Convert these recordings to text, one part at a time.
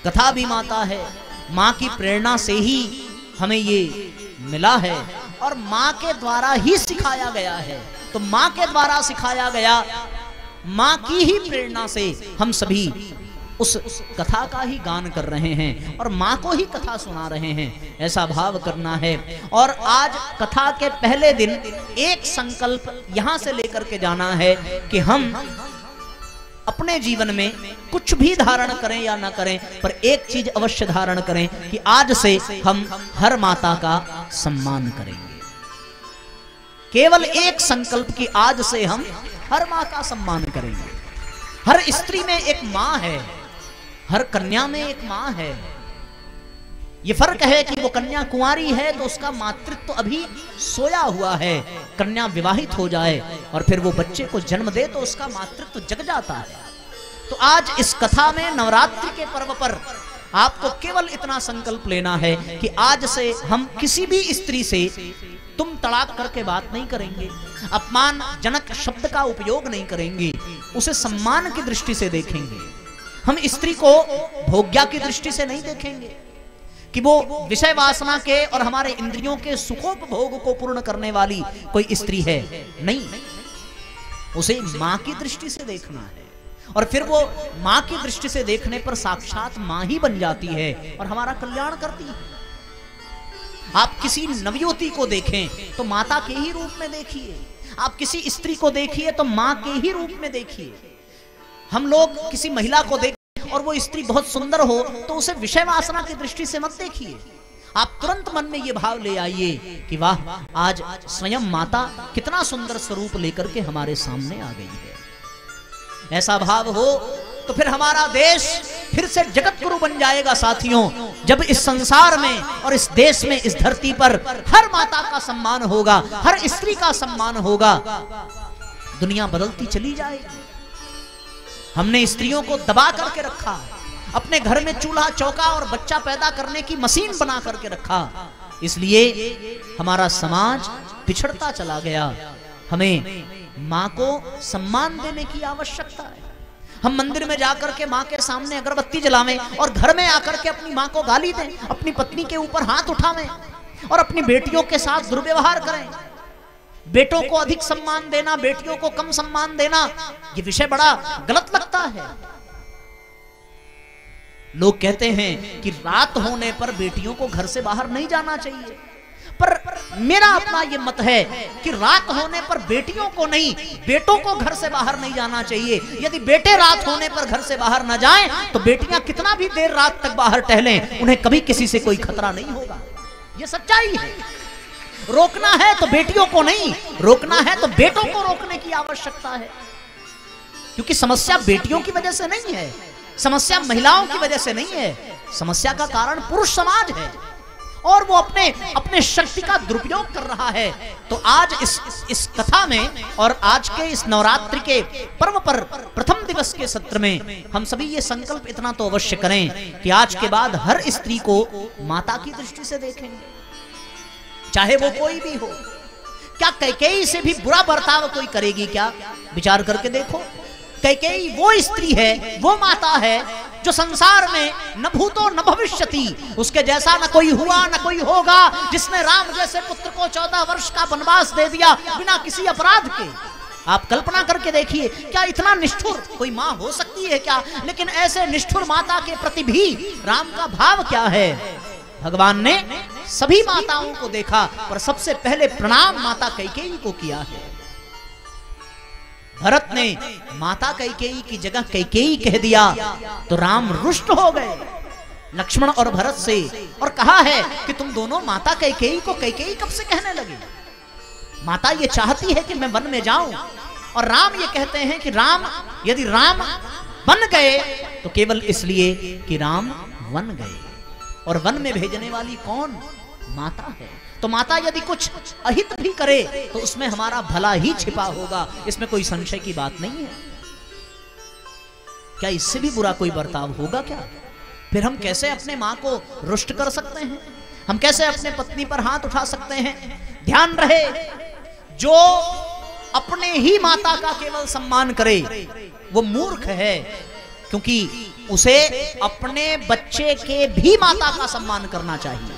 कथा भी माता है, माँ की प्रेरणा से ही हमें ये मिला है और माँ के द्वारा ही सिखाया गया है। तो माँ के द्वारा सिखाया गया, माँ की ही प्रेरणा से हम सभी उस कथा का ही गान कर रहे हैं और माँ को ही कथा सुना रहे हैं, ऐसा भाव करना है। और आज कथा के पहले दिन एक संकल्प यहां से लेकर के जाना है कि हम अपने जीवन में कुछ भी धारण करें या ना करें, पर एक चीज अवश्य धारण करें कि आज से हम हर माता का सम्मान करेंगे। केवल एक संकल्प कि आज से हम हर माँ का सम्मान करेंगे। हर स्त्री में एक माँ है, हर कन्या में एक माँ है। ये फर्क है कि वो कन्या कुंवारी है तो उसका मातृत्व अभी सोया हुआ है, कन्या विवाहित हो जाए और फिर वो बच्चे को जन्म दे तो उसका मातृत्व जग जाता है। तो आज इस कथा में नवरात्रि के पर्व पर आपको केवल इतना संकल्प लेना है कि आज से हम किसी भी स्त्री से तुम तड़ाक करके बात नहीं करेंगे, अपमानजनक शब्द का उपयोग नहीं करेंगे, उसे सम्मान की दृष्टि से देखेंगे। हम स्त्री को भोग्या की दृष्टि से नहीं देखेंगे कि वो विषय वासना के और हमारे इंद्रियों के सुखोपभोग को पूर्ण करने वाली कोई स्त्री है, नहीं, उसे माँ की दृष्टि से देखना है। और फिर वो माँ की दृष्टि से देखने पर साक्षात माँ ही बन जाती है और हमारा कल्याण करती है। आप किसी नवयुवती को देखें तो माता के ही रूप में देखिए, आप किसी स्त्री को देखिए तो माँ के ही रूप में देखिए। हम लोग किसी महिला को देखें और वो स्त्री बहुत सुंदर हो तो उसे विषय वासना की दृष्टि से मत देखिए, आप तुरंत मन में ये भाव ले आइए कि वाह, आज स्वयं माता कितना सुंदर स्वरूप लेकर के हमारे सामने आ गई है। ऐसा भाव हो तो फिर हमारा देश फिर से जगत गुरु बन जाएगा साथियों, जब इस संसार में और इस देश में, इस धरती पर हर माता का सम्मान होगा, हर स्त्री का सम्मान होगा, दुनिया बदलती चली जाएगी। हमने स्त्रियों को दबा करके रखा, अपने घर में चूल्हा चौका और बच्चा पैदा करने की मशीन बना करके रखा, इसलिए हमारा समाज पिछड़ता चला गया। हमें माँ को सम्मान देने की आवश्यकता है। हम मंदिर में जाकर के माँ के सामने अगरबत्ती जलावें और घर में आकर के अपनी माँ को गाली दें, अपनी पत्नी के ऊपर हाथ उठावें और अपनी बेटियों के साथ दुर्व्यवहार करें। बेटों को अधिक सम्मान देना, बेटियों को कम सम्मान देना, ये विषय बड़ा गलत लगता है। लोग कहते हैं कि रात होने पर बेटियों को घर से बाहर नहीं जाना चाहिए, पर मेरा अपना ये मत है कि रात होने पर बेटियों को नहीं, बेटों को घर से बाहर नहीं जाना चाहिए। यदि बेटे रात होने पर घर से बाहर न जाएं तो बेटियां कितना भी देर रात तक बाहर टहलें, उन्हें कभी किसी से कोई खतरा नहीं होगा। ये सच्चाई है। रोकना है तो बेटियों को नहीं, रोकना है तो बेटों को रोकने की आवश्यकता है, क्योंकि समस्या बेटियों की वजह से नहीं है, समस्या महिलाओं की वजह से नहीं है, समस्या का कारण पुरुष समाज है और वो अपने शक्ति का दुरुपयोग कर रहा है। तो आज इस कथा में और आज के इस नवरात्रि के पर्व पर प्रथम दिवस के सत्र में हम सभी ये संकल्प इतना तो अवश्य करें कि आज के बाद हर स्त्री को माता की दृष्टि से देखेंगे, चाहे वो कोई भी हो। क्या कैकेयी से भी बुरा बर्ताव कोई करेगी क्या? विचार करके देखो। कैकेयी वो स्त्री है, वो माता है जो संसार में न भूतो न भविष्यति, उसके जैसा न कोई हुआ न कोई होगा, जिसने राम जैसे पुत्र को 14 वर्ष का वनवास दे दिया बिना किसी अपराध के। आप कल्पना करके देखिए, क्या इतना निष्ठुर कोई माँ हो सकती है क्या? लेकिन ऐसे निष्ठुर माता के प्रति भी राम का भाव क्या है? भगवान ने सभी माताओं को देखा पर सबसे पहले प्रणाम माता कैकेयी को किया है। भरत ने माता कैकेयी की जगह कैकेयी कह दिया तो राम रुष्ट हो गए लक्ष्मण और भरत से और कहा है कि तुम दोनों माता कैकेयी को कैकेयी कब से कहने लगे? माता ये चाहती है कि मैं वन में जाऊं और राम ये कहते हैं कि राम, यदि राम बन गए तो केवल इसलिए कि राम वन गए, और वन में भेजने वाली कौन? माता है। तो माता यदि कुछ अहित भी करे तो उसमें हमारा भला ही छिपा होगा, इसमें कोई संशय की बात नहीं है। क्या इससे भी बुरा कोई बर्ताव होगा क्या? फिर हम कैसे अपने माँ को रुष्ट कर सकते हैं? हम कैसे अपने पत्नी पर हाथ उठा सकते हैं? ध्यान रहे, जो अपने ही माता का केवल सम्मान करे वो मूर्ख है, क्योंकि उसे अपने बच्चे के भी माता का सम्मान करना चाहिए।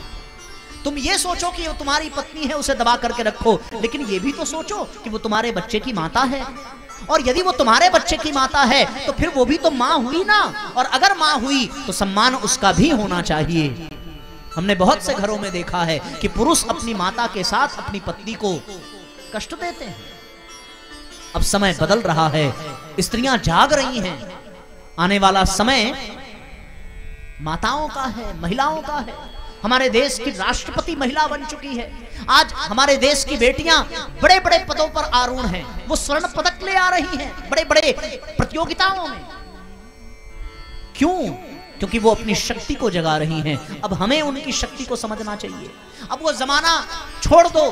तुम ये सोचो कि वो तुम्हारी पत्नी है, उसे दबा करके रखो, लेकिन ये भी तो सोचो कि वो तुम्हारे बच्चे की माता है, और यदि वो तुम्हारे बच्चे की माता है तो फिर वो भी तो माँ हुई ना, और अगर माँ हुई तो सम्मान उसका भी होना चाहिए। हमने बहुत से घरों में देखा है कि पुरुष अपनी माता के साथ अपनी पत्नी को कष्ट देते हैं। अब समय बदल रहा है, स्त्रियां जाग रही हैं, आने वाला समय माताओं का है, महिलाओं का है। हमारे देश की राष्ट्रपति महिला बन चुकी है। आज हमारे देश की बेटियां बड़े बड़े पदों पर आरूढ़ हैं, वो स्वर्ण पदक ले आ रही हैं बड़े बड़े प्रतियोगिताओं में। क्यों? क्योंकि वो अपनी शक्ति को जगा रही हैं। अब हमें उनकी शक्ति को समझना चाहिए। अब वो जमाना छोड़ दो,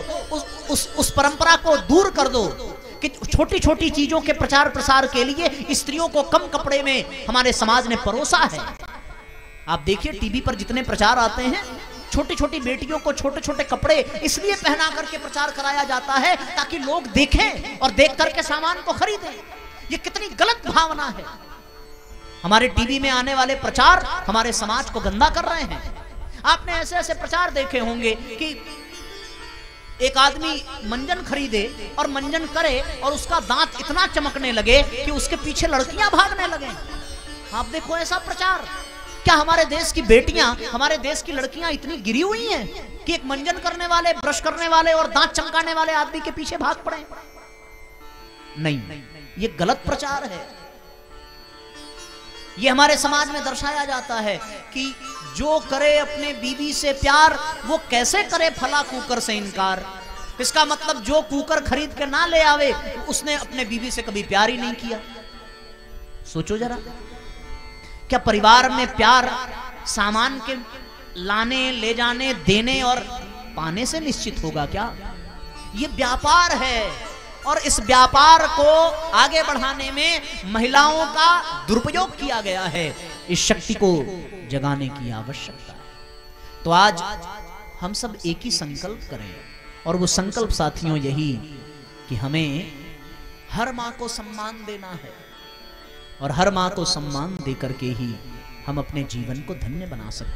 उस परंपरा को दूर कर दो कि छोटी छोटी चीजों के प्रचार प्रसार के लिए स्त्रियों को कम कपड़े में हमारे समाज ने परोसा है। आप देखिए टीवी पर जितने प्रचार आते हैं, छोटी छोटी बेटियों को छोटे छोटे कपड़े इसलिए पहना करके प्रचार कराया जाता है ताकि लोग देखें और देख करके सामान को खरीदें। ये कितनी गलत भावना है। हमारे टीवी में आने वाले प्रचार हमारे समाज को गंदा कर रहे हैं। आपने ऐसे ऐसे प्रचार देखे होंगे कि एक आदमी मंजन खरीदे और मंजन करे और उसका दांत इतना चमकने लगे कि उसके पीछे लड़कियां भागने लगे। आप देखो ऐसा प्रचार। क्या हमारे देश की बेटियां, हमारे देश की लड़कियां इतनी गिरी हुई हैं कि एक मंजन करने वाले, ब्रश करने वाले और दांत चमकाने वाले आदमी के पीछे भाग पड़े? नहीं, ये गलत प्रचार है। ये हमारे समाज में दर्शाया जाता है कि जो करे अपने बीवी से प्यार वो कैसे करे फला कुकर से इनकार। इसका मतलब जो कुकर खरीद के ना ले आवे उसने अपने बीवी से कभी प्यार ही नहीं किया। सोचो जरा, क्या परिवार में प्यार सामान के लाने, ले जाने, देने और पाने से निश्चित होगा क्या? ये व्यापार है और इस व्यापार को आगे बढ़ाने में महिलाओं का दुरुपयोग किया गया है। इस शक्ति को जगाने की आवश्यकता है। तो आज हम सब एक ही संकल्प करें, और वो संकल्प साथियों यही कि हमें हर माँ को सम्मान देना है, और हर माँ को सम्मान देकर के ही हम अपने जीवन को धन्य बना सकते हैं।